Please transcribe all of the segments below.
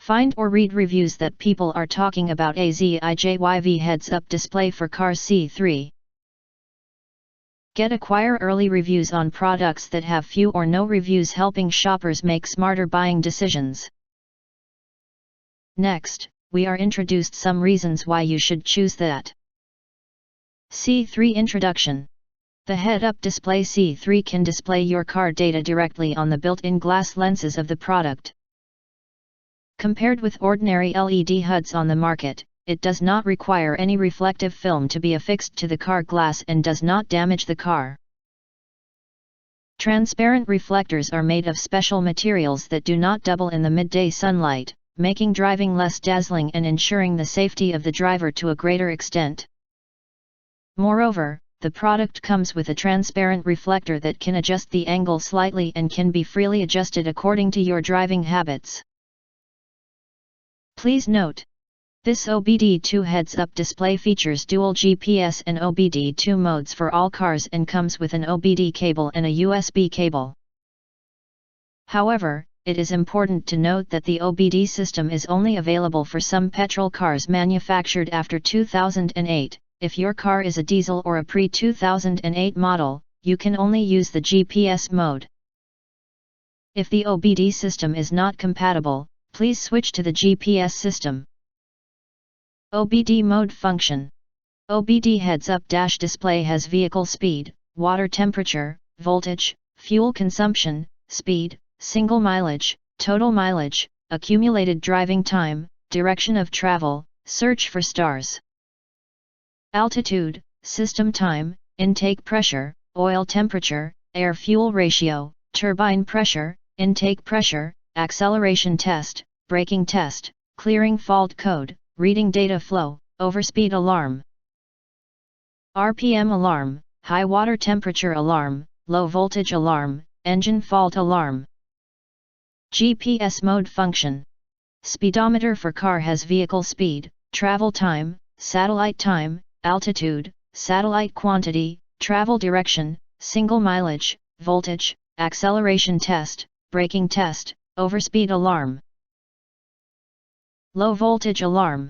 Find or read reviews that people are talking about AZIJYV Heads Up Display for Car C3. Acquire early reviews on products that have few or no reviews, helping shoppers make smarter buying decisions. Next, we are introduced some reasons why you should choose that. C3 Introduction. The head-up display C3 can display your car data directly on the built-in glass lenses of the product. Compared with ordinary LED HUDs on the market, it does not require any reflective film to be affixed to the car glass and does not damage the car. Transparent reflectors are made of special materials that do not double in the midday sunlight, making driving less dazzling and ensuring the safety of the driver to a greater extent. Moreover, the product comes with a transparent reflector that can adjust the angle slightly and can be freely adjusted according to your driving habits. Please note, this OBD2 heads-up display features dual GPS and OBD2 modes for all cars and comes with an OBD cable and a USB cable. However, it is important to note that the OBD system is only available for some petrol cars manufactured after 2008. If your car is a diesel or a pre-2008 model, you can only use the GPS mode. If the OBD system is not compatible, please switch to the GPS system. OBD mode function. OBD heads-up display has vehicle speed, water temperature, voltage, fuel consumption, speed, single mileage, total mileage, accumulated driving time, direction of travel, search for stars. Altitude, system time, intake pressure, oil temperature, air-fuel ratio, turbine pressure, intake pressure, acceleration test, braking test, clearing fault code, reading data flow, overspeed alarm, RPM alarm, high water temperature alarm, low voltage alarm, engine fault alarm. GPS mode function. Speedometer for car has vehicle speed, travel time, satellite time, altitude, satellite quantity, travel direction, single mileage, voltage, acceleration test, braking test, overspeed alarm. Low voltage alarm.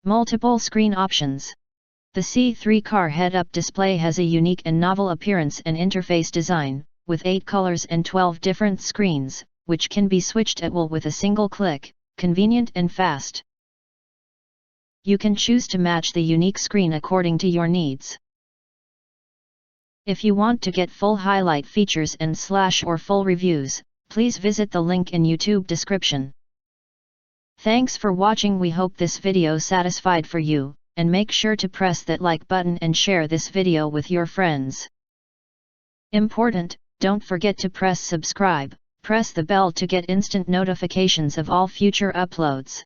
Multiple screen options. The C3 car head-up display has a unique and novel appearance and interface design, with 8 colors and 12 different screens, which can be switched at will with a single click, convenient and fast. You can choose to match the unique screen according to your needs. If you want to get full highlight features and or full reviews, please visit the link in YouTube description. Thanks for watching. We hope this video satisfied for you, and make sure to press that like button and share this video with your friends. Important, don't forget to press subscribe, press the bell to get instant notifications of all future uploads.